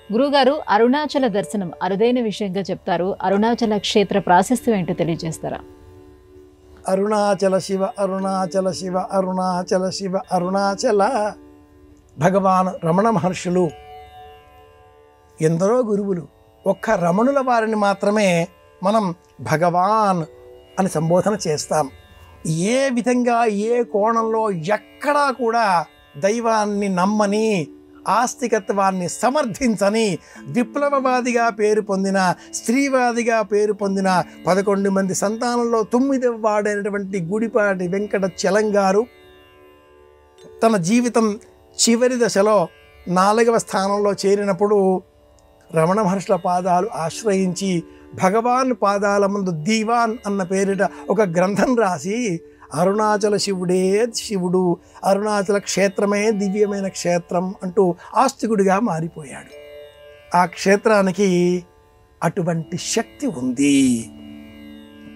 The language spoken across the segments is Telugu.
గురుగారు అరుణాచల దర్శనం అరుదైన విషయంగా చెప్తారు. అరుణాచల క్షేత్ర ప్రాశస్త్యం ఏంటో తెలియజేస్తారా? అరుణాచల శివ అరుణాచల శివ అరుణాచల శివ అరుణాచల. భగవాన్ రమణ మహర్షులు ఎందరో గురువులు, ఒక్క రమణుల వారిని మాత్రమే మనం భగవాన్ అని సంబోధన చేస్తాం. ఏ విధంగా ఏ కోణంలో ఎక్కడా కూడా దైవాన్ని నమ్మని, ఆస్తికత్వాన్ని సమర్థించని, విప్లవవాదిగా పేరు పొందిన, స్త్రీవాదిగా పేరు పొందిన 11 మంది సంతానంలో 9వ వాడైనటువంటి గుడిపాటి వెంకట చలంగారు తన జీవితం చివరి దశలో 4వ స్థానంలో చేరినప్పుడు రమణ మహర్షుల పాదాలు ఆశ్రయించి భగవాన్ పాదాల ముందు దీవాన్ అన్న పేరిట ఒక గ్రంథం రాసి అరుణాచల శివుడే శివుడు, అరుణాచల క్షేత్రమే దివ్యమైన క్షేత్రం అంటూ ఆస్తికుడిగా మారిపోయాడు. ఆ క్షేత్రానికి అటువంటి శక్తి ఉంది.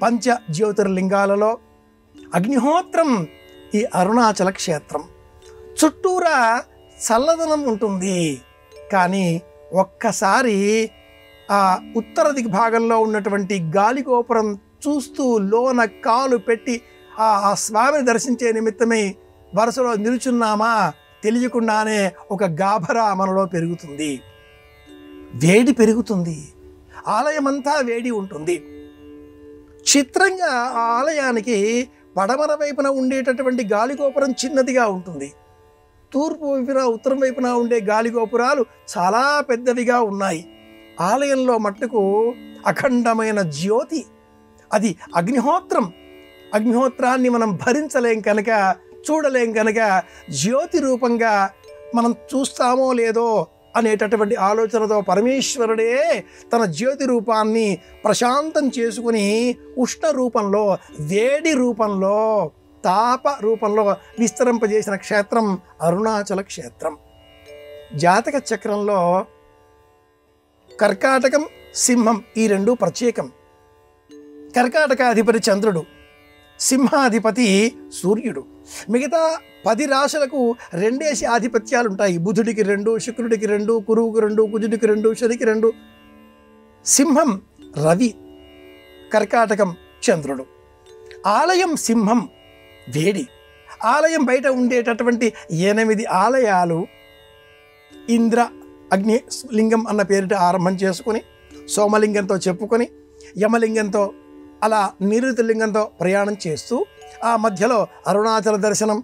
పంచ జ్యోతిర్లింగాలలో అగ్నిహోత్రం ఈ అరుణాచల క్షేత్రం. చుట్టూరా చల్లదనం ఉంటుంది. కానీ ఒక్కసారి ఆ ఉత్తర దిగ్భాగంలో ఉన్నటువంటి గాలిగోపురం చూస్తూ లోన కాలు పెట్టి ఆ స్వామిని దర్శించే నిమిత్తమై వరుసలో నిలుచున్నామా తెలియకుండానే ఒక గాభరా మనలో పెరుగుతుంది, వేడి పెరుగుతుంది, ఆలయమంతా వేడి ఉంటుంది. చిత్రంగా ఆ ఆలయానికి పడమర వైపున ఉండేటటువంటి గాలిగోపురం చిన్నదిగా ఉంటుంది. తూర్పు వైపున ఉత్తరం వైపున ఉండే గాలిగోపురాలు చాలా పెద్దవిగా ఉన్నాయి. ఆలయంలో మట్టుకు అఖండమైన జ్యోతి, అది అగ్నిహోత్రం. అగ్నిహోత్రాన్ని మనం భరించలేం కనుక, చూడలేం కనుక జ్యోతి రూపంగా మనం చూస్తామో లేదో అనేటటువంటి ఆలోచనతో పరమేశ్వరుడే తన జ్యోతి రూపాన్ని ప్రశాంతం చేసుకుని ఉష్ణ రూపంలో, వేడి రూపంలో, తాప రూపంలో విస్తరింపజేసిన క్షేత్రం అరుణాచల క్షేత్రం. జాతక చక్రంలో కర్కాటకం, సింహం ఈ రెండు ప్రత్యేకం. కర్కాటకాధిపతి చంద్రుడు, సింహాధిపతి సూర్యుడు. మిగతా 10 రాశులకు 2 ఆధిపత్యాలు ఉంటాయి. బుధుడికి 2, శుక్రుడికి 2, గురువుకి 2, కుజుడికి 2, శనికి 2. సింహం రవి, కర్కాటకం చంద్రుడు. ఆలయం సింహం వేడి. ఆలయం బయట ఉండేటటువంటి 8 ఆలయాలు ఇంద్ర అగ్ని లింగం అన్న పేరిట ఆరంభం చేసుకుని, సోమలింగంతో చెప్పుకొని, యమలింగంతో అలా నిరుతి లింగంతో ప్రయాణం చేస్తూ ఆ మధ్యలో అరుణాచల దర్శనం,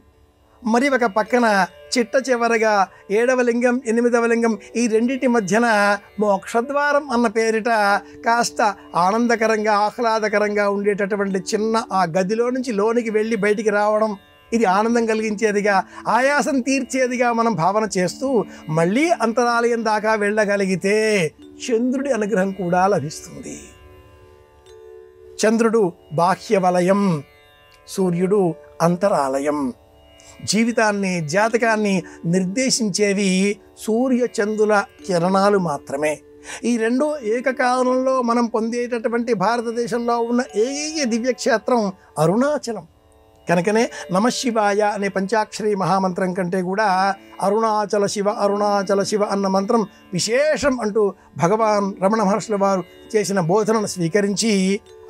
మరి ఒక పక్కన చిట్ట చివరగా 7వ లింగం, 8వ లింగం ఈ రెండింటి మధ్యన మోక్షద్వారం అన్న పేరిట కాస్త ఆనందకరంగా, ఆహ్లాదకరంగా ఉండేటటువంటి చిన్న ఆ గదిలో నుంచి లోనికి వెళ్ళి బయటికి రావడం, ఇది ఆనందం కలిగించేదిగా, ఆయాసం తీర్చేదిగా మనం భావన చేస్తూ మళ్ళీ అంతరాలయం దాకా వెళ్ళగలిగితే చంద్రుడి అనుగ్రహం కూడా లభిస్తుంది. చంద్రుడు బాహ్య వలయం, సూర్యుడు అంతరాలయం. జీవితాన్ని, జాతకాన్ని నిర్దేశించేవి సూర్య చంద్రుల కిరణాలు మాత్రమే. ఈ రెండు ఏకకాలంలో మనం పొందేటటువంటి భారతదేశంలో ఉన్న ఏకైక దివ్యక్షేత్రం అరుణాచలం. కనుకనే నమశివాయ అనే పంచాక్షరి మహామంత్రం కంటే కూడా అరుణాచల శివ అరుణాచల శివ అన్న మంత్రం విశేషం అంటూ భగవాన్ రమణ మహర్షుల వారు చేసిన బోధనను స్వీకరించి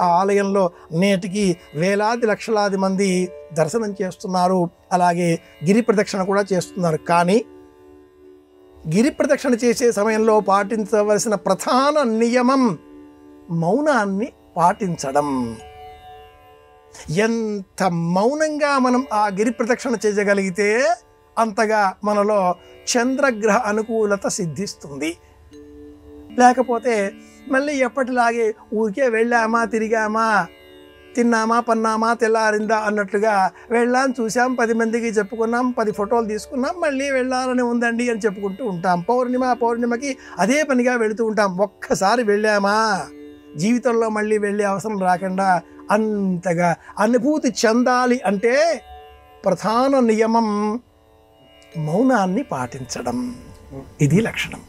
ఆ ఆలయంలో నేటికి వేలాది లక్షలాది మంది దర్శనం చేస్తున్నారు. అలాగే గిరి ప్రదక్షిణ కూడా చేస్తున్నారు. కానీ గిరి ప్రదక్షిణ చేసే సమయంలో పాటించవలసిన ప్రధాన నియమం మౌనాన్ని పాటించడం. ఎంత మౌనంగా మనం ఆ గిరి ప్రదక్షిణ చేయగలిగితే అంతగా మనలో చంద్రగ్రహ అనుకూలత సిద్ధిస్తుంది. లేకపోతే మళ్ళీ ఎప్పటిలాగే ఊరికే వెళ్ళామా, తిరిగామా, తిన్నామా, పన్నామా, తెల్లారిందా అన్నట్లుగా వెళ్ళాం, చూసాం, 10 మందికి చెప్పుకున్నాం, 10 ఫోటోలు తీసుకున్నాం, మళ్ళీ వెళ్ళాలని ఉందండి అని చెప్పుకుంటూ ఉంటాం. పౌర్ణిమకి అదే పనిగా వెళుతూ ఉంటాం. ఒక్కసారి వెళ్ళామా, జీవితంలో మళ్ళీ వెళ్ళే అవసరం రాకుండా అంతగా అనుభూతి చెందాలి అంటే ప్రధాన నియమం మౌనాన్ని పాటించడం. ఇది లక్షణం.